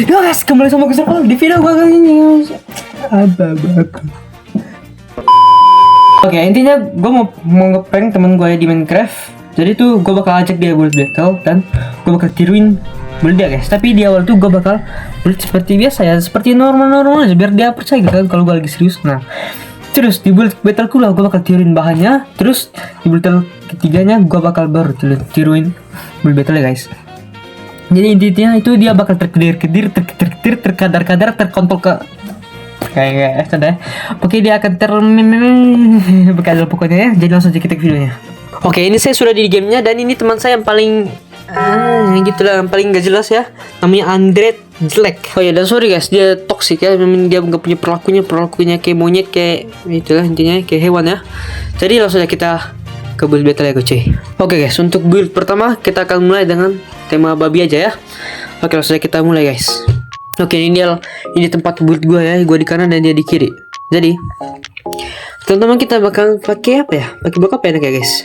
Yo guys, kembali sama gue Serpal di video gue kali ini. Oke, intinya gue mau ngeprank temen gue di Minecraft. Jadi tuh gue bakal ajak dia build battle dan gue bakal tiruin build dia guys. Tapi di awal tuh gue bakal build seperti biasa ya, seperti normal aja biar dia percaya gitu kan kalau gue lagi serius. Nah, terus di build battle lah gue bakal tiruin bahannya. Terus di build battle ketiganya gue bakal baru tiruin build battle ya guys. Jadi intinya itu dia bakal terkedir-kedir, terkadar-kadar, terkontol ke kayak sudah. Oke, dia akan berkadar pokoknya ya. Jadi langsung aja kita ke videonya. Oke, ini saya sudah di gamenya dan ini teman saya yang paling gitulah, yang paling gak jelas ya. Namanya Andre jelek. Oh ya, dan sorry guys, dia toxic ya. Dia nggak punya perlakunya kayak monyet, kayak itulah intinya kayak hewan ya. Jadi langsung aja kita ke build battle ya cuy. Oke guys, untuk build pertama kita akan mulai dengan tema babi aja ya. Oke, langsung aja kita mulai guys. Oke, ini tempat build gua ya. Gua di kanan dan dia di kiri. Jadi teman-teman kita bakal pakai apa ya? Pakai blok apa enak ya guys?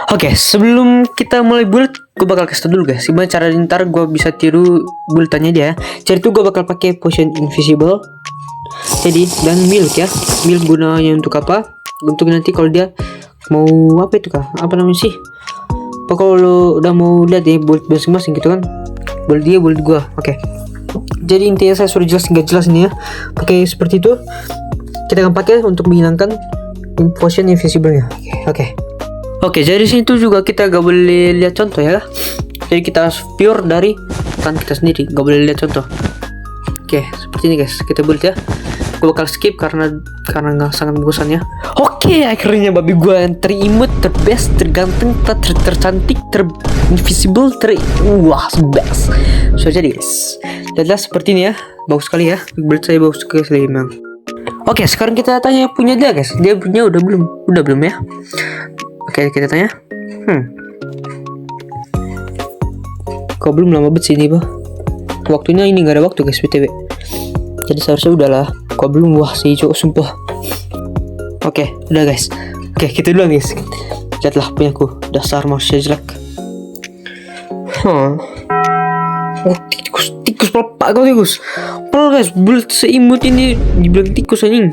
Oke, sebelum kita mulai build, gue bakal kasih tau dulu guys gimana cara ntar gue bisa tiru buildannya dia. Jadi tuh gue bakal pakai potion invisible. Jadi dan milk ya. Milk gunanya untuk apa? Untuk nanti kalau dia mau apa itu kah? Apa namanya sih? Pokoknya lo udah mau lihat ya build masing-masing gitu kan. Build dia, build gua. Oke. Jadi intinya saya sudah jelas ini ya. Pakai seperti itu. Kita akan pakai untuk menghilangkan potion invisible-nya. Oke, jadi sini tuh juga kita gak boleh lihat contoh ya. Jadi kita harus pure dari tangan kita sendiri, gak boleh lihat contoh. Oke, seperti ini guys. Kita build ya. Gue bakal skip karena nggak sangat bosan ya. Oke, akhirnya babi gue yang terimut, terbest, terganteng, tercantik, invisible, wah best. So jadi guys, jadilah seperti ini ya. Bagus sekali ya. Build saya bagus sekali memang. Oke, sekarang kita tanya punya dia guys. Dia punya udah belum ya? Oke, kita tanya. Kok belum lama bet sini bah? Waktunya ini nggak ada waktu guys btw. Jadi seharusnya udahlah. Kok belum? Wah si cowok sumpah. Oke, udah guys. Oke, kita duluan guys. Lihatlah punyaku, dasar manusia jelek. Oh, tikus pelepak kau tikus. Padahal guys, build seimut ini dibilang tikus anjing.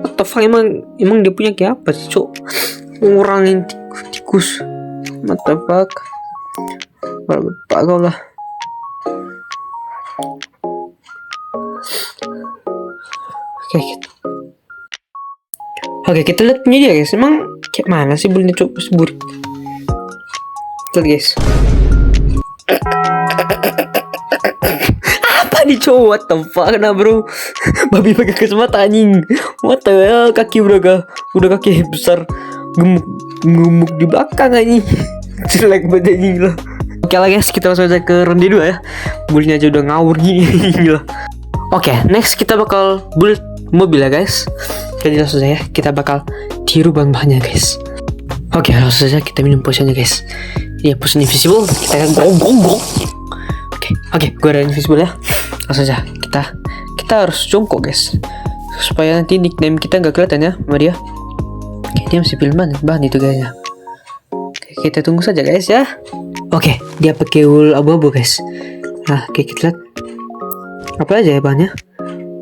What the fuck, emang dia punya kayak apa sih cowok? Ngurangin tikus. What the fuck? Pelepak kau lah. Oke, kita lihat punya dia guys. Emang kayak mana sih buildnya coba sebut. Lihat guys. Apa nih cowok? What the fuck nah bro? Babi pakai kacamata anjing. What the hell? Kaki udah kaki besar, gemuk di belakang anjing. Jelek banget anjing lah. Oke lah guys, kita langsung aja ke ronde 2 ya. Buildnya aja udah ngawur gini gila. Oke, next kita bakal build mobil ya guys. Jadi langsung saja kita bakal tiru bahan-bahannya guys. Oke, langsung saja kita minum potionnya guys. Ini potion invisible. Kita akan gong. Oke, gue ada invisible ya. Langsung saja kita harus jongkok guys, supaya nanti nickname kita nggak kelihatan ya sama dia. Oke, dia masih pilih bahan itu kayaknya. Oke, kita tunggu saja guys ya. Oke, dia pakai wool abu-abu guys. Nah, oke, kita lihat apa aja ya bahannya.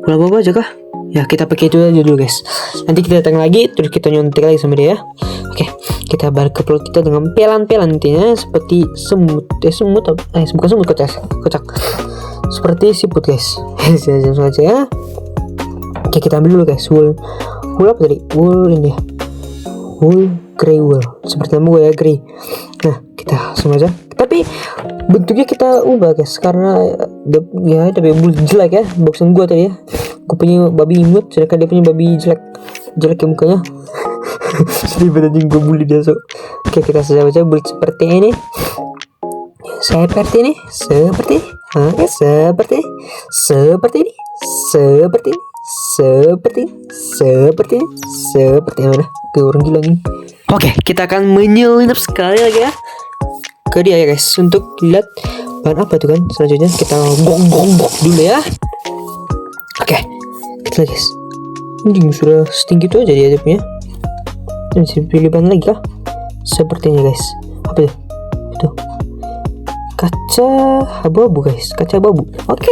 Wool abu-abu aja kah? Ya, kita pakai itu aja dulu guys. Nanti kita datang lagi, terus kita nyontek lagi sama dia ya. Oke, kita balik ke plot kita dengan pelan-pelan intinya seperti semut. Bukan semut, kocak. Seperti siput guys. Langsung aja ya. Oke, kita ambil dulu guys. Wool apa tadi? Wool ini ya. Wool, grey wool. Seperti nama gue ya, grey. Nah, kita langsung aja. Tapi bentuknya kita ubah guys, karena dia build jelek ya. Boxan gue tadi ya. Gue punya babi imut, sedangkan dia punya babi jelek ya mukanya. Sedih banget anjing, gue bully dia so. Oke, kita saja build seperti ini. Seperti ini. Mana? Ke orang gila nih. Oke, kita akan menyelinap sekali lagi ya ke dia ya guys, untuk lihat bahan apa itu kan. Selanjutnya kita gong dulu ya. Oke, kita lihat guys. Ini sudah setinggi itu aja dia punya. Masih pilih bahan lagi kah? Sepertinya guys. Apa itu? kaca abu-abu guys, kaca abu-abu. Oke,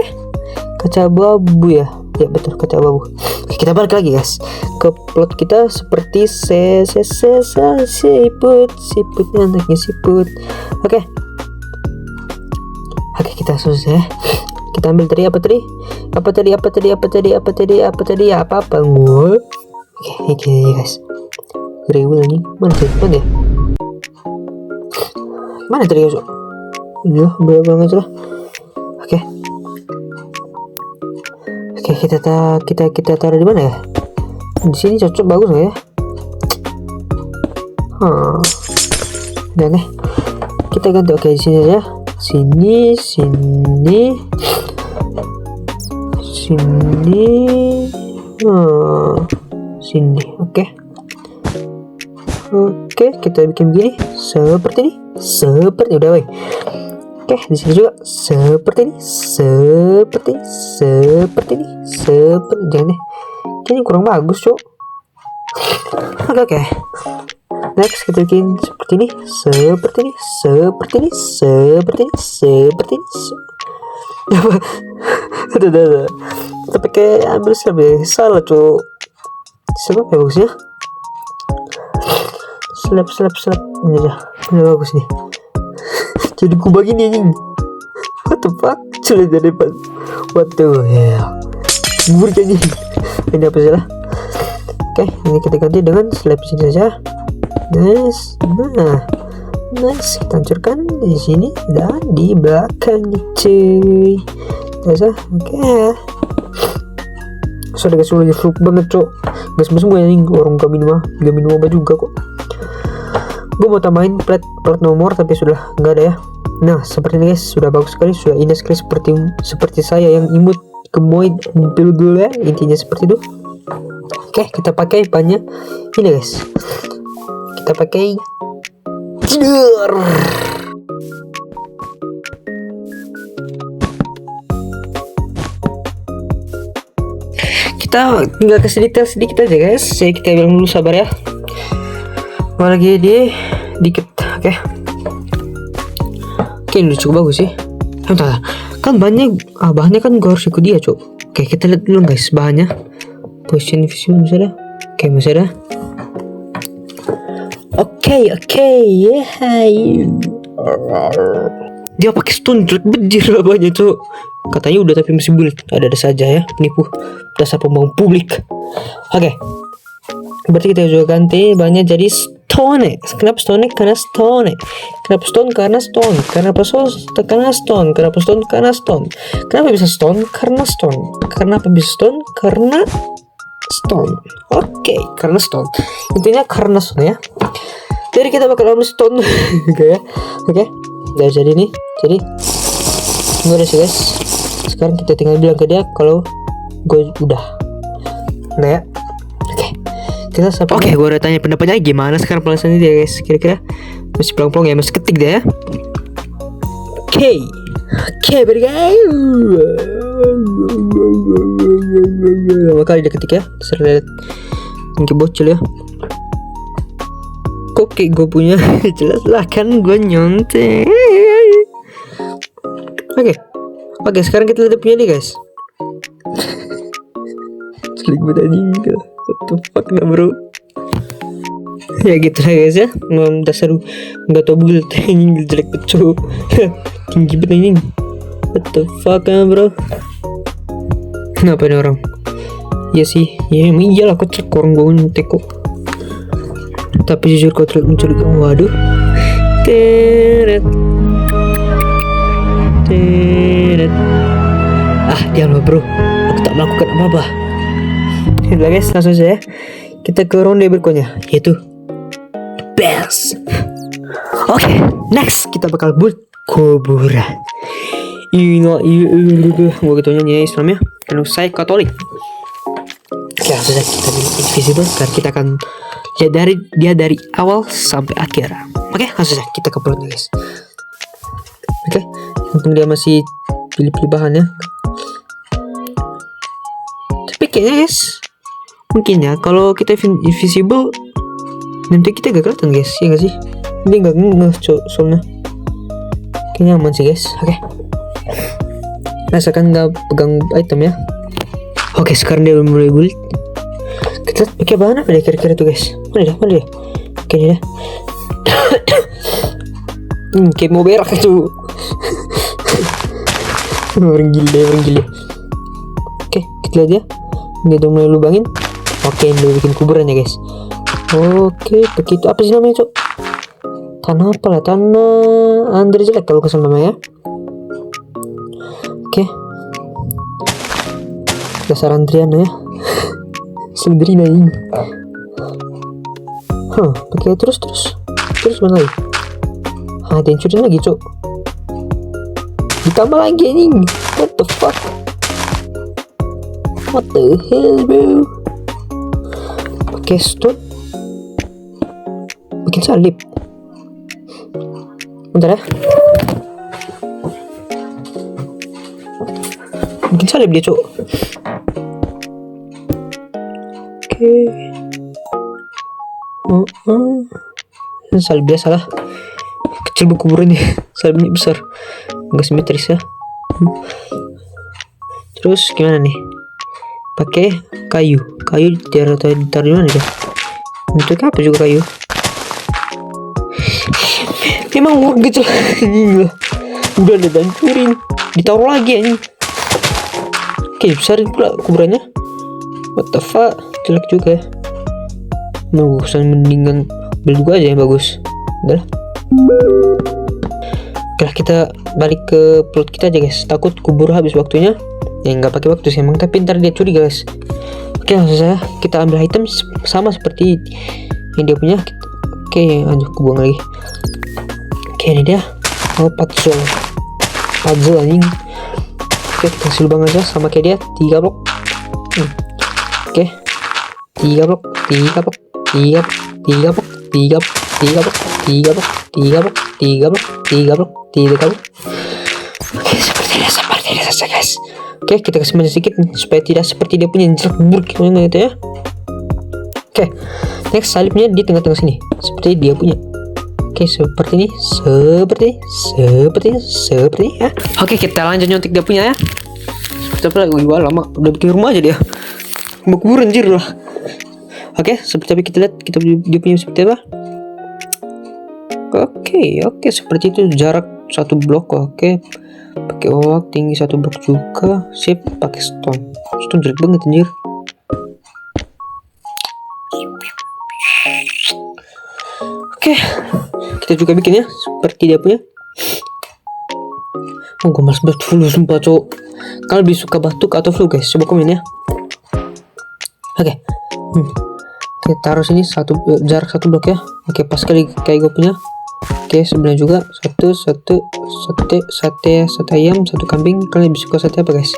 kaca abu-abu ya. Ya betul, kaca abu-abu. Oke, kita balik lagi guys ke plot kita seperti siput anaknya siput. Oke, kita selesai. Kita ambil tadi apa tadi? Apa ngul? Oke guys. Rewel nih. Mana ya? Mana tadi guys? Ya, berapa aja lah. Oke, kita taruh di mana ya? Di sini cocok, bagus nggak ya? Oke, kita ganti. Oke, di sini aja. Sini. Sini. Oke, kita bikin begini. Seperti udah, woi. Oke, di sini juga seperti ini. Jangan deh. Ini kurang bagus, Cok. Oke. Next kita bikin seperti ini. Udah. Kita pakai ambil slab ya. Salah, Cok. Slab ya bagusnya. Slab. Ini aja. Ini bagus nih. Jadi kubah gini anjing. What the fuck? Sudah jadi depan. What the hell? Buruk anjing. Ini apa salah? Oke, ini kita ganti dengan slab sini saja. Nice. Nice. Kita hancurkan di sini dan di belakang cuy. Biasa. Oke. Sudah guys, sudah fruit banget, Cok. Gas semua anjing. Orang gak minum apa juga kok. Gue mau tambahin plat nomor tapi sudah nggak ada ya. Nah, seperti ini guys, sudah bagus sekali, sudah indah sekali seperti saya yang imut gemoy dulu ya, intinya seperti itu. Oke, kita pakai banyak ini guys. Kita pakai tidur. Kita tinggal kasih detail sedikit aja guys. Kita bilang dulu sabar ya. Lagi dikit. Oke, ini cukup bagus sih. Kan bahannya kan gue harus ikut dia, Cok. Oke, kita lihat dulu guys bahannya. Position visual masih ada. Oke, masih ada. Oke, dia pakai stone bejir banyak, Cok. Katanya udah tapi masih bulat. Ada saja ya, penipu dasar pembohong publik. Oke. Berarti kita juga ganti banyak jadi stone. Kenapa stone? Karena stone. Kenapa stone? Karena stone. Kenapa stone? Karena stone. Kenapa stone? Karena stone. Kenapa bisa stone? Karena stone. Kenapa bisa stone? Karena stone. Oke, karena stone. Intinya karena stone ya. Jadi kita bakal ambil stone. Oke ya. Oke. Udah jadi nih. Jadi udah sih guys. Sekarang kita tinggal bilang ke dia kalau gue udah. Nah ya. Oke, gue udah tanya pendapatnya gimana sekarang pelajaran ini dia guys. Kira-kira masih pelong-pelong ya, masih ketik deh ya. Oke, beri guys. Lama kali dia ketik ya. Terus lihat ini bocil ya. Kok kayak gue punya jelas lah kan gue nyontek. Oke, sekarang kita lihat punya nih guys. Selik banget anjing. What the fuck nah bro. Ya gitu lah guys ya. Dasar gak tau build anjing, jelek betul. Tinggi banget anjing. What the fuck nah bro. Kenapa nih orang? Ya sih, ya emang iyalah kocak orang gue nyontek kok. Tapi jujur kau terlihat mencurigakan. Waduh. Teret. Diam bro. Aku tak melakukan apa-apa. Udah guys, langsung saja kita ke ronde berikutnya, yaitu best. Oke, next kita bakal buat kuburan. Gue gitu nyanyi Islam ya, karena saya Katolik. Oke, langsung saja kita bikin invisible karena kita akan lihat dari awal sampai akhir. Oke, langsung saja kita ke plotnya guys. Oke, mumpung dia masih pilih-pilih bahannya. Tapi kayaknya guys, mungkin ya kalau kita invisible nanti kita gak kelihatan guys, ya gak sih? Ini gak ngeh soalnya. Kayaknya aman sih guys. Oke. Rasakan nggak pegang item ya. Oke, sekarang dia mulai build. Kita pakai bahan apa deh kira-kira tuh guys? Mana dia? Oke, ini dah. Kayak mau berak itu. orang gila. Oke, kita lihat ya. Dia udah mulai lubangin. Oke, ini udah bikin kuburan ya guys. Oke, begitu. Apa sih namanya cok? Tanah apa lah? Tanah Andre jelek kalau kesana namanya. Oke. Dasar Andriana ya. Slenderina ini. Pakai terus mana lagi? Ada yang curi lagi cok. Ditambah lagi anjing. What the fuck? What the hell bro? Pakai stone. Bikin salib. Bentar ya. Bikin salib dia cok. Oke. Salib biasa lah. Kecil kuburannya. Salibnya besar. Enggak simetris ya. Terus gimana nih? Pakai kayu ditaruh di mana ya? Untuk apa juga kayu? Memang warga gitu lah. Udah ada hancurin, ditaruh lagi anjing. Oke, besarin pula kuburannya. What the fuck? Jelek juga ya. Bagusan mendingan beli juga aja yang bagus. Udah lah. Oke, kita balik ke plot kita aja guys. Takut kubur habis waktunya. Ya nggak pakai waktu sih emang, tapi ntar dia curi guys. Oke, langsung saja kita ambil item sama seperti yang dia punya. Oke, lanjut ke buang lagi. Oke, ini dia. Puzzle anjing. Oke, kita kasih lubang aja sama kayak dia, 3 blok. Oke, 3 blok. Oke, seperti ini saja guys. Oke, kita kasih maju sedikit supaya tidak seperti dia punya jelek buruk gitu ya. Oke, next salibnya di tengah-tengah sini seperti dia punya. Oke, seperti ini ya. Oke, kita lanjut nyontek dia punya ya. Seperti apa lagi? Wah, lama udah bikin rumah aja dia. Mau kubur anjir lah. Oke, seperti apa kita lihat dia punya seperti apa? Oke, seperti itu. Jarak 1 blok. Oke, pakai oak tinggi 1 blok juga. Sip, pakai stone jelek banget anjir. Oke, kita juga bikin ya seperti dia punya. Gue males banget flu sumpah cowok. Kalau lebih suka batuk atau flu guys, coba komen ya. Oke, kita taruh sini jarak 1 blok ya. Oke, pas kali kayak gue punya. Oke, sebenarnya juga sate ayam, 1 kambing. Kalian lebih suka sate apa guys?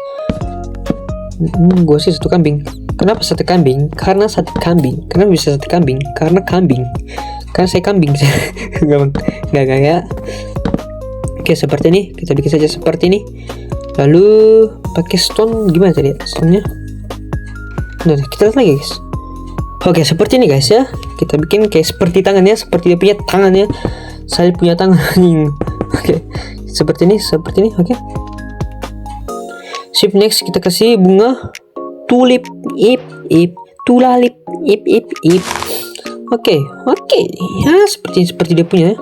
Gue sih 1 kambing. Kenapa sate kambing? Karena sate kambing. Kenapa bisa sate kambing? Karena kambing. Karena saya kambing. Enggak ya. Oke, seperti ini. Kita bikin saja seperti ini. Lalu pakai stone gimana tadi? Stone-nya. Nah, kita lihat lagi guys. Oke, seperti ini guys ya. Kita bikin kayak seperti tangannya, seperti dia punya tangannya. Saya punya tangan. Oke, seperti ini. Oke. Sip, next kita kasih bunga tulip tulalip ip. Oke. Ya, seperti dia punya ya.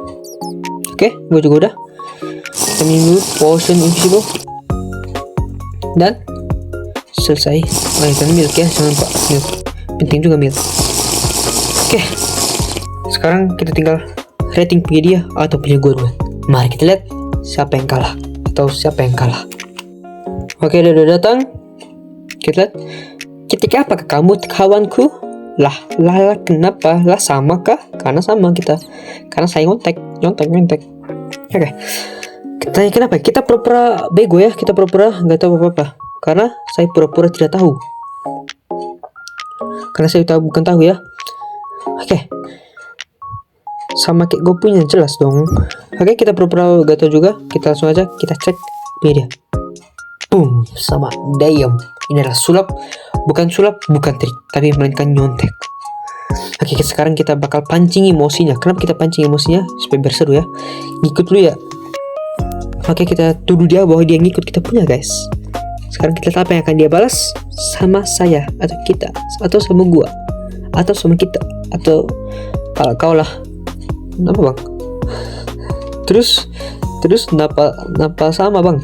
Oke, gue juga udah. Kita minum potion invisible. Dan selesai. Kan milk ya, jangan lupa milk. Penting juga milk. Oke. Sekarang kita tinggal rating punya dia atau punya gue dulu. Mari kita lihat siapa yang kalah atau siapa yang kalah. Oke, udah datang. Kita lihat. Ketika apakah kamu kawanku? Lah, kenapa? Lah sama kah? Karena sama kita. Karena saya nyontek. Oke. Kita kenapa? Kita pura-pura bego ya. Kita pura-pura nggak tahu apa-apa. Karena saya pura-pura tidak tahu. Karena saya bukan tahu ya. Oke. Sama kayak gue punya jelas dong. Oke, kita pura-pura gak tahu juga. Kita langsung aja kita cek media. Boom, sama damn. Ini adalah sulap, bukan trik, tapi melainkan nyontek. Oke, sekarang kita bakal pancing emosinya. Kenapa kita pancing emosinya? Supaya biar seru ya. Ngikut dulu ya. Oke, kita tuduh dia bahwa dia ngikut kita punya, guys. Sekarang kita lihat apa yang akan dia balas sama saya, atau kita, atau sama gua, atau sama kita, atau kalau kau lah. Kenapa bang? Terus kenapa sama bang?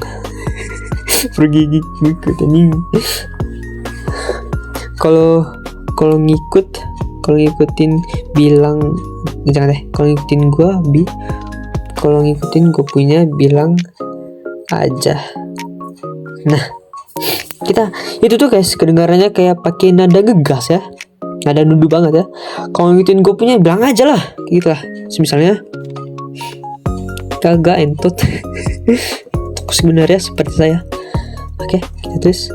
Pergi ngikut anjing. Kalau ngikutin bilang jangan deh. Kalau ngikutin gue punya bilang aja. Nah, kita itu tuh guys kedengarannya kayak pakai nada ngegas ya, nada nuduh banget ya. Kalau ngikutin gue punya bilang aja lah, gitu lah. Misalnya kagak entot. Sebenarnya seperti saya. Oke, kita tulis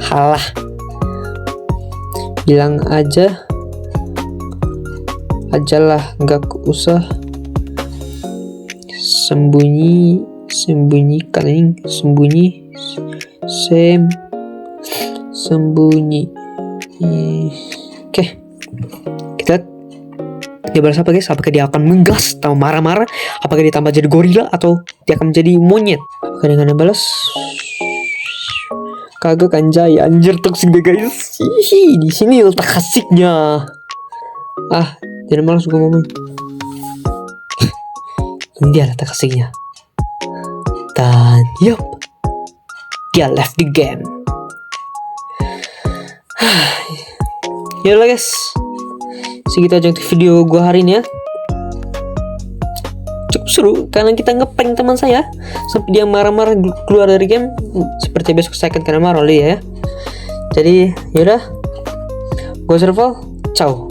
halah. Bilang aja lah, nggak usah sembunyikan ini, sembunyi. Oke, kita dia balas apa guys? Apakah dia akan ngegas atau marah-marah? Apakah dia tambah jadi gorila atau dia akan menjadi monyet? Apakah dengan balas? Kagak kanjay, anjir toksik deh guys. Hihi, di sini letak asiknya. Jangan malas gue ngomong. Ini dia letak asiknya. Dan yup, dia left the game. Yaudah guys, segitu aja untuk video gue hari ini ya. Cukup seru karena kita ngeprank teman saya sampai dia marah-marah keluar dari game. Seperti besok saya akan kena marah ya. Jadi yaudah, gue Serval, ciao.